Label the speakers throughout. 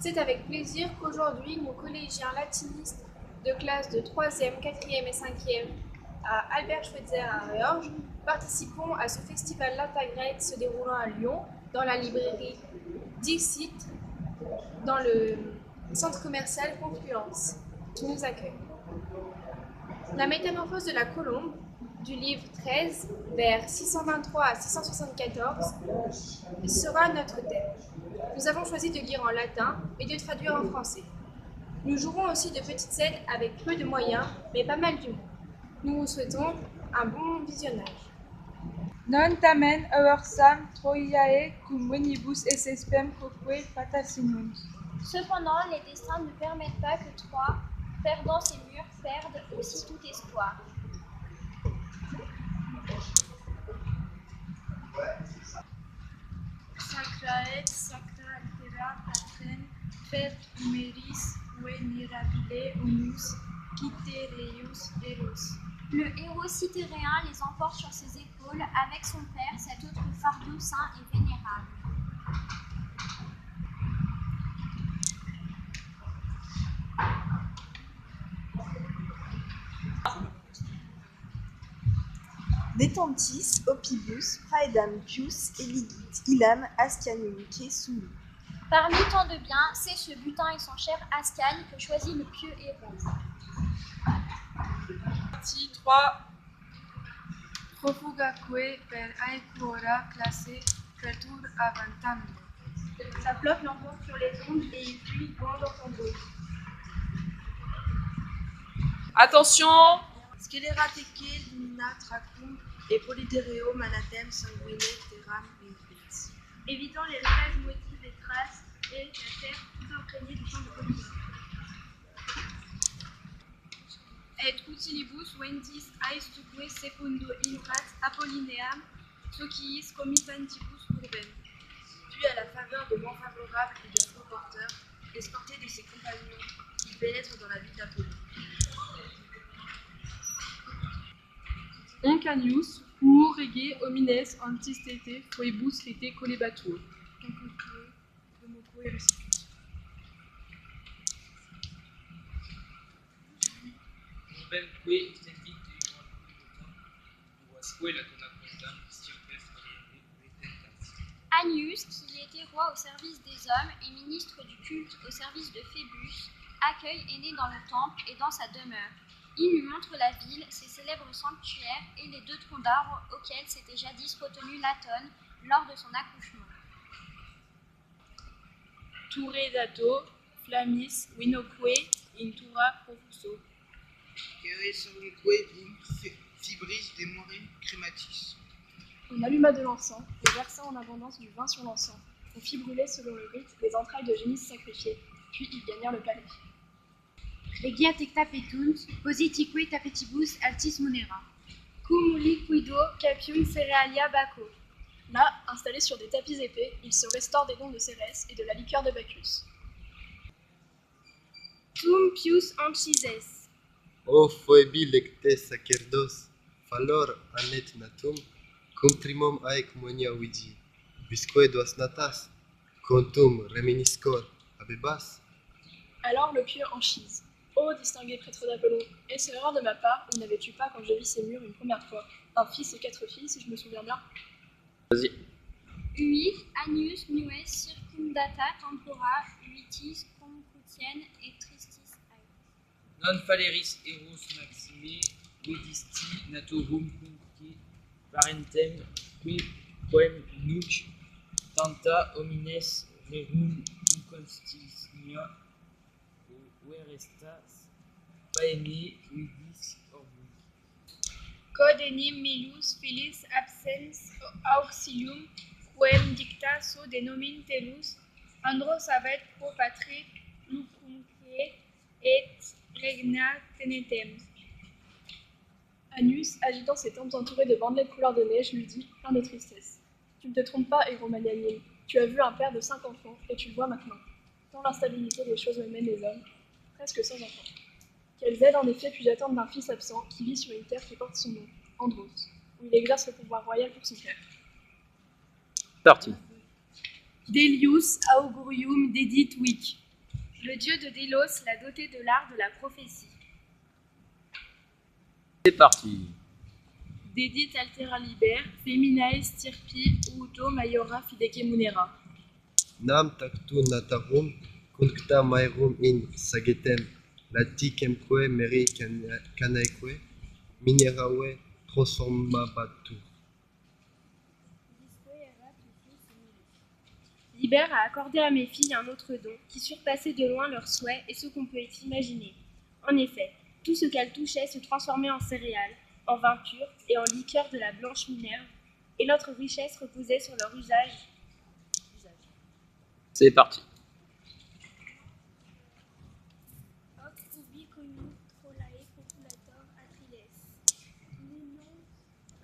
Speaker 1: C'est avec plaisir qu'aujourd'hui, nous collégiens latinistes de classe de 3e, 4e et 5e à Albert Schweitzer à Riorges participons à ce festival Latagrec se déroulant à Lyon dans la librairie Dixit dans le centre commercial Confluence qui nous accueille. La métamorphose de la colombe du livre 13 vers 623 à 674 sera notre thème. Nous avons choisi de lire en latin et de traduire en français. Nous jouerons aussi de petites scènes avec peu de moyens, mais pas mal d'humour. Nous vous souhaitons un bon visionnage.
Speaker 2: Non tamen euersam Troiae cum venibus essespem quoque fatassimunt.
Speaker 3: Cependant, les destins ne permettent pas que Troie, perdant ses murs, perde aussi tout espoir.
Speaker 4: Sacrae sacra altera patrem fet humeris venerabile unus quitereius eros.
Speaker 3: Le héros citéréen les emporte sur ses épaules avec son père, cet autre fardeau saint et vénérable.
Speaker 5: Detentis opibus praedam pius eligit illam Ascanium sum.
Speaker 3: Parmi tant de biens, c'est ce butin et son cher Ascane que choisit le pieux héros.
Speaker 2: Partie 3. Profugaque per aequora classe creatur avantando.
Speaker 4: Sa flotte l'emporte sur les ondes et il fuit loin dans son dos.
Speaker 2: Attention!
Speaker 5: Scelerateke lumina tracum et politereo manatem sanguine terram infit.
Speaker 4: Évitant les ravages motifs et traces et la terre tout imprégnée du champ de police. Et utilibus ventis aestuque secundo intrat Apollineam sociis committantibus urbem.
Speaker 5: Puis à la faveur de vents favorables et de faux porteurs, escorté de ses compagnons, il pénètre dans la ville d'Apollon.
Speaker 2: Oncanius, uo rege homines antistete foibus rete colebatur.
Speaker 6: Benque extendit uasque la conacondam stirpes retentas.
Speaker 3: Anius, qui était roi au service des hommes et ministre du culte au service de Phébus, accueille et né dans le temple et dans sa demeure. Il lui montre la ville, ses célèbres sanctuaires et les 2 troncs d'arbres auxquels s'était jadis retenu Latone lors de son accouchement.
Speaker 4: Ture dato, flammis, winoque, intura profuso.
Speaker 7: Quaere sanguique vim fibris demore crematis.
Speaker 8: On alluma de l'encens et versa en abondance du vin sur l'encens. On fit brûler selon le rite les entrailles de génisses sacrifiées, puis ils gagnèrent le palais.
Speaker 9: Regia tecta fetunt, positique tapetibus altis munera.
Speaker 4: Cum liquido capium cerealia baco.
Speaker 8: Là, installés sur des tapis épais, ils se restaurent des dons de Cérès et de la liqueur de Bacchus.
Speaker 4: Tum pius ancises.
Speaker 10: O foebi lectes sacerdos, falor anet natum, cum trimum aec monia vidi, bisque duas natas, contum reminiscor abebas.
Speaker 8: Alors le pieux Anchise. Ô distingué prêtre d'Apollon, est-ce erreur de ma part, il n'avait tu pas quand je vis ces murs une première fois, un fils et 4 filles, si je me souviens bien?
Speaker 6: Vas-y.
Speaker 3: Uic Anius nues circumdata tempora vitis concutien et tristis aet.
Speaker 6: Non faleris eros maxime vedisti naturum cumque parentem qui quem nuc tanta homines rerum inconstitia verestas paene vidis orbui.
Speaker 4: Cod enim milus filis absens auxilium quem dicta so denomin telus andros avet pro patri lucumque et regna tenetem.
Speaker 8: Anus, agitant ses tempes entourées de bandelettes couleur de neige, lui dit, plein de tristesse. Tu ne te trompes pas, héros magnanime. Tu as vu un père de 5 enfants, et tu le vois maintenant. Tant l'instabilité des choses mène les hommes, presque sans enfants. Quelles aides en effet puis-je attendre d'un fils absent qui vit sur une terre qui porte son nom, Andros, où il exerce le pouvoir royal pour son père.
Speaker 6: Parti.
Speaker 4: Delius augurium dedit vic.
Speaker 11: Le dieu de Délos l'a doté de l'art de la prophétie.
Speaker 6: C'est parti.
Speaker 8: Dedit altera liber, feminae stirpi uuto maiora fideke munera.
Speaker 10: Nam tactu natarum, cuncta maerum in sagetem, laticemque meri canaeque, minerae transformabatur.
Speaker 11: Liber a accordé à mes filles un autre don qui surpassait de loin leurs souhaits et ce qu'on peut imaginer. En effet, tout ce qu'elles touchaient se transformait en céréales, en vin pur et en liqueur de la blanche Minerve, et notre richesse reposait sur leur usage.
Speaker 6: C'est parti.
Speaker 4: Hoc ubi conut trollae populator Atrides. Nenon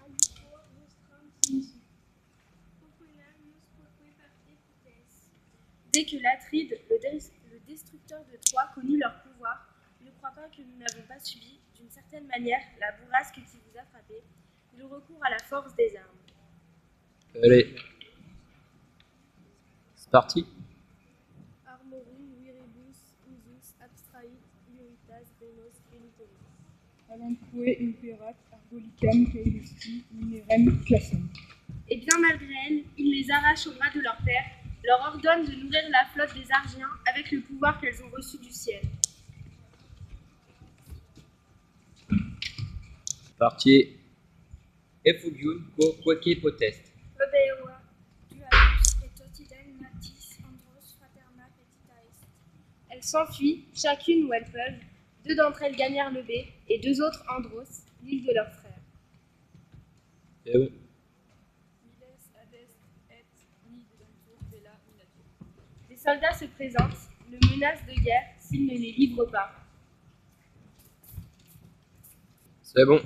Speaker 4: aliquor nostram sensu. Populem nos quoque parte putes.
Speaker 11: Dès que l'Atride, le destructeur de Troie, connut leur pouvoir, ne crois pas que nous n'avons pas subi, d'une certaine manière, la bourrasque qui vous a frappé, le recours à la force des armes.
Speaker 6: Allez. C'est parti.
Speaker 8: Armorum virebus usus abstrait iuritas venos genitoris. Alamque imperat argolicam caelusti minerem classum.
Speaker 11: Et bien malgré elles, il les arrache au bras de leur père, leur ordonne de nourrir la flotte des Argiens avec le pouvoir qu'elles ont reçu du ciel.
Speaker 6: Parti. Effugium quoque potest.
Speaker 4: Obeua, dualus et totidem natis andros fraterna petita est.
Speaker 11: Elles s'enfuient, chacune où elles peuvent. Deux d'entre elles gagnèrent le Bé, et deux autres Andros, l'île de leurs frères.
Speaker 6: C'est bon.
Speaker 11: Les soldats se présentent, le menacent de guerre s'ils ne les livrent pas.
Speaker 6: C'est bon.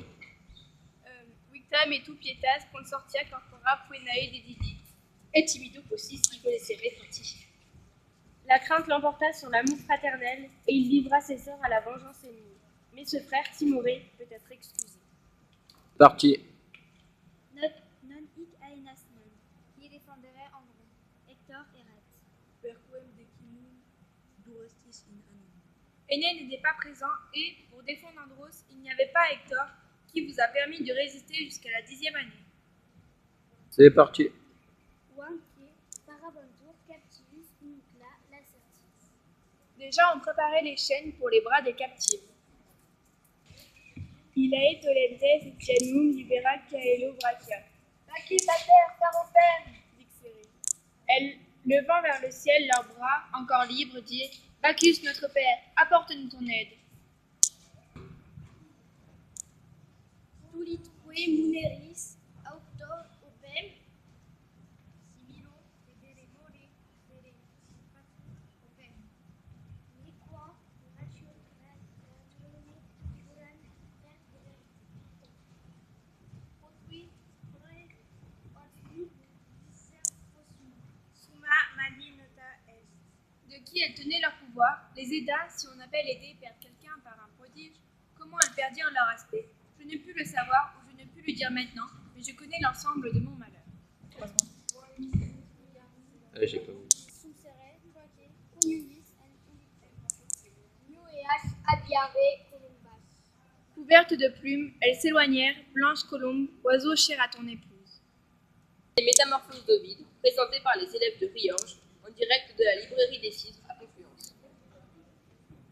Speaker 1: Victam et tout pietas consortia corpora puenae dedidi.
Speaker 11: Et timido possis ricolescere fati. La crainte l'emporta sur l'amour fraternel, et il livra ses sœurs à la vengeance ennemie. Mais ce frère timoré peut être excusé.
Speaker 6: Parti.
Speaker 4: Non hic aenas non, qui défendere Andron, Hector erat.
Speaker 5: Perquem decinum durastis in anum.
Speaker 1: Énée n'était pas présent et, pour défendre Andros, il n'y avait pas Hector qui vous a permis de résister jusqu'à la 10e année.
Speaker 6: C'est parti.
Speaker 4: Quamque paraventur captivus nucla lacertis.
Speaker 1: Déjà, on préparait les chaînes pour les bras des captives.
Speaker 8: Ilae tolentes etianum libera caelo bracia.
Speaker 1: Accusateur, Paropène, dit Xérée. Elle, levant vers le ciel leurs bras, encore libres, dit Bacchus, notre père, apporte-nous ton aide.
Speaker 4: Tulitque muneris auctor opem, similo federe more fere opem. Nequam ratione figuran perdere. Potui pre otli disser possum. Summa mali nota est.
Speaker 1: De qui elles tenaient leur pouvoir, les aida, si on avait aidé perdre quelqu'un par un prodige, comment elles perdirent leur aspect. Je ne puis le savoir ou je ne puis le dire maintenant, mais je connais l'ensemble de mon malheur.
Speaker 6: J'ai pas vu.
Speaker 4: Sumsere quoque connuis en ulitem. Nueas adiare columbas.
Speaker 1: Couvertes de plumes, elles s'éloignèrent, blanches colombes, oiseaux chers à ton épouse.
Speaker 5: Les métamorphoses d'Ovide, présentées par les élèves de Riorges, en direct de la librairie des Cidres à Confluence.